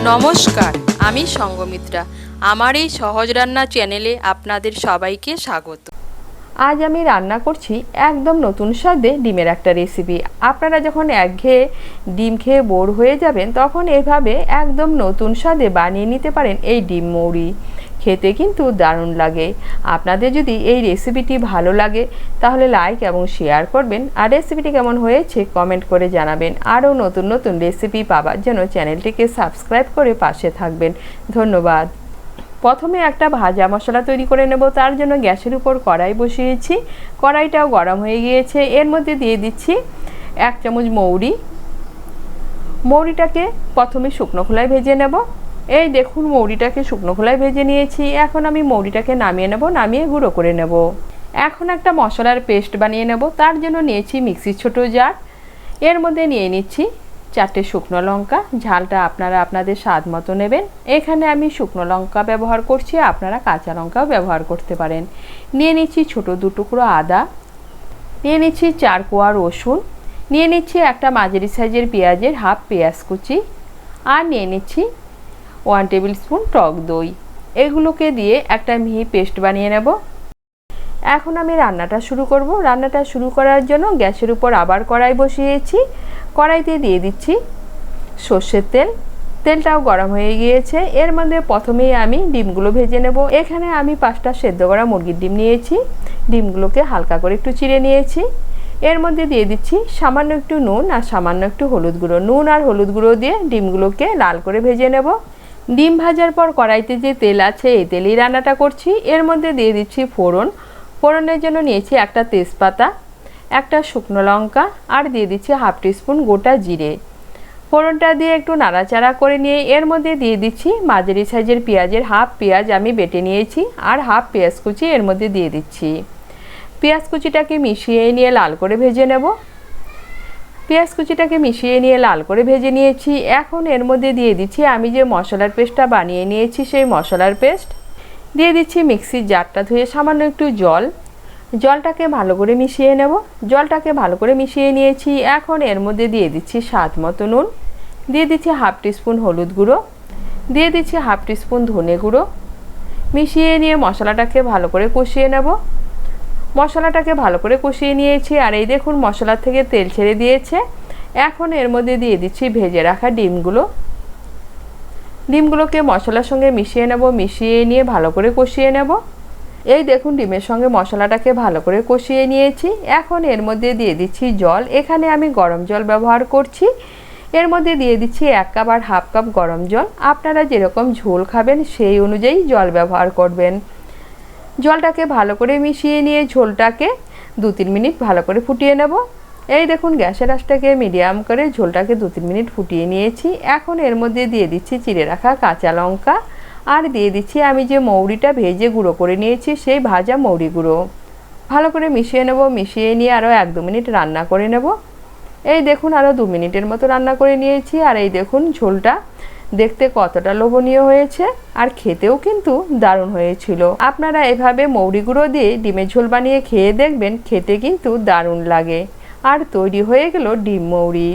নমস্কার, আমি সঙ্গমিত্রা। আমার এই সহজ রান্না চ্যানেলে আপনাদের সবাইকে স্বাগত। আজ আমি রান্না করছি একদম নতুন স্বাদে ডিমের একটা রেসিপি। আপনারা যখন একঘেয়ে ডিম খেয়ে বোর হয়ে যাবেন তখন এভাবে একদম নতুন স্বাদে বানিয়ে নিতে পারেন এই ডিম মৌরি। খেতে কিন্তু দারুণ লাগে। আপনাদের যদি এই রেসিপিটি ভালো লাগে তাহলে লাইক এবং শেয়ার করবেন, আর রেসিপিটি কেমন হয়েছে কমেন্ট করে জানাবেন। আরও নতুন নতুন রেসিপি পাওয়ার জন্য চ্যানেলটিকে সাবস্ক্রাইব করে পাশে থাকবেন। ধন্যবাদ। প্রথমে একটা ভাজা মশলা তৈরি করে নেব। তার জন্য গ্যাসের উপর কড়াই বসিয়েছি। কড়াইটাও গরম হয়ে গিয়েছে। এর মধ্যে দিয়ে দিচ্ছি 1 চামচ মৌরি। মৌরিটাকে প্রথমে শুকনো খোলায় ভেজে নেব। এই দেখুন মৌরিটাকে শুকনো খোলায় ভেজে নিয়েছি। এখন আমি মৌরিটাকে নামিয়ে নেব, নামিয়ে গুঁড়ো করে নেব। এখন একটা মশলার পেস্ট বানিয়ে নেব। তার জন্য নিয়েছি মিক্সির ছোট জার। এর মধ্যে নিয়ে নিচ্ছি 4টে শুকনো লঙ্কা। ঝালটা আপনারা আপনাদের স্বাদ মতো নেবেন। এখানে আমি শুকনো লঙ্কা ব্যবহার করছি, আপনারা কাঁচা লঙ্কাও ব্যবহার করতে পারেন। নিয়ে নিচ্ছি ছোট 2 টুকরো আদা, নিয়ে নিচ্ছি 4 কোয়া রসুন, নিয়ে নিচ্ছি একটা মাঝারি সাইজের পেঁয়াজের হাফ পেঁয়াজ কুচি, আর নিয়ে নিচ্ছি 1 টেবিল স্পুন টক দই। এগুলোকে দিয়ে একটা মিহি পেস্ট বানিয়ে নেব। এখন আমি রান্নাটা শুরু করব। রান্নাটা শুরু করার জন্য গ্যাসের উপর আবার কড়াই বসিয়েছি। কড়াইতে দিয়ে দিচ্ছি সর্ষের তেল। তেলটাও গরম হয়ে গিয়েছে। এর মধ্যে প্রথমেই আমি ডিমগুলো ভেজে নেব। এখানে আমি 5টা সেদ্ধ করা মুরগির ডিম নিয়েছি। ডিমগুলোকে হালকা করে একটু চিড়ে নিয়েছি। এর মধ্যে দিয়ে দিচ্ছি সামান্য একটু নুন আর সামান্য একটু হলুদ গুঁড়ো। নুন আর হলুদ গুঁড়ো দিয়ে ডিমগুলোকে লাল করে ভেজে নেব। ডিম ভাজার পর কড়াইতে যে তেল আছে এই তেলেই রান্নাটা করছি। এর মধ্যে দিয়ে দিচ্ছি ফোড়ন। ফোড়নের জন্য নিয়েছি একটা তেজপাতা, একটা শুকনো লঙ্কা, আর দিয়ে দিচ্ছি হাফ টিস্পুন গোটা জিরে। ফোড়নটা দিয়ে একটু নাড়াচাড়া করে নিয়ে এর মধ্যে দিয়ে দিচ্ছি মাঝারি সাইজের পেঁয়াজের হাফ পেঁয়াজ আমি বেটে নিয়েছি, আর হাফ পেঁয়াজ কুচি এর মধ্যে দিয়ে দিচ্ছি। পেঁয়াজ কুচিটাকে মিশিয়ে নিয়ে লাল করে ভেজে নেব। পেঁয়াজ কুচিটাকে মিশিয়ে নিয়ে লাল করে ভেজে নিয়েছি। এখন এর মধ্যে দিয়ে দিচ্ছি আমি যে মশলার পেস্টটা বানিয়ে নিয়েছি সেই মশলার পেস্ট। দিয়ে দিচ্ছি মিক্সির জারটা ধুয়ে সামান্য একটু জল। জলটাকে ভালো করে মিশিয়ে নেব। জলটাকে ভালো করে মিশিয়ে নিয়েছি। এখন এর মধ্যে দিয়ে দিচ্ছি স্বাদ মতো নুন, দিয়ে দিচ্ছি হাফ টিস্পুন হলুদ গুঁড়ো, দিয়ে দিচ্ছি হাফ টিস্পুন ধনে গুঁড়ো। মিশিয়ে নিয়ে মশলাটাকে ভালো করে কষিয়ে নেব। মশলাটাকে ভালো করে কষিয়ে নিয়েছি, আর এই দেখুন মশলা থেকে তেল ছেড়ে দিয়েছে। এখন এর মধ্যে দিয়ে দিচ্ছি ভেজে রাখা ডিমগুলো। ডিমগুলোকে মশলার সঙ্গে মিশিয়ে নেব। মিশিয়ে নিয়ে ভালো করে কষিয়ে নেব। এই দেখুন ডিমের সঙ্গে মশলাটাকে ভালো করে কষিয়ে নিয়েছি। এখন এর মধ্যে দিয়ে দিচ্ছি জল। এখানে আমি গরম জল ব্যবহার করছি। এর মধ্যে দিয়ে দিচ্ছি 1 কাপ আর হাফ কাপ গরম জল। আপনারা যেরকম ঝোল খাবেন সেই অনুযায়ী জল ব্যবহার করবেন। জলটাকে ভালো করে মিশিয়ে নিয়ে ঝোলটাকে 2-3 মিনিট ভালো করে ফুটিয়ে নেব। এই দেখুন গ্যাসের আঁচটাকে মিডিয়াম করে ঝোলটাকে 2-3 মিনিট ফুটিয়ে নিয়েছি। এখন এর মধ্যে দিয়ে দিচ্ছি চিড়ে রাখা কাঁচা লঙ্কা, আর দিয়ে দিচ্ছি আমি যে মৌরিটা ভেজে গুঁড়ো করে নিয়েছি সেই ভাজা মৌরি গুঁড়ো। ভালো করে মিশিয়ে নেব। মিশিয়ে নিয়ে আরও 1-2 মিনিট রান্না করে নেব। এই দেখুন আরও 2 মিনিটের মতো রান্না করে নিয়েছি। আর এই দেখুন ঝোলটা দেখতে কতটা লোভনীয় হয়েছে, আর খেতেও কিন্তু দারুণ হয়েছিল। আপনারা এভাবে মৌরি গুঁড়ো দিয়ে ডিমের ঝোল বানিয়ে খেয়ে দেখবেন, খেতে কিন্তু দারুণ লাগে। আর তৈরি হয়ে গেল ডিম মৌরি।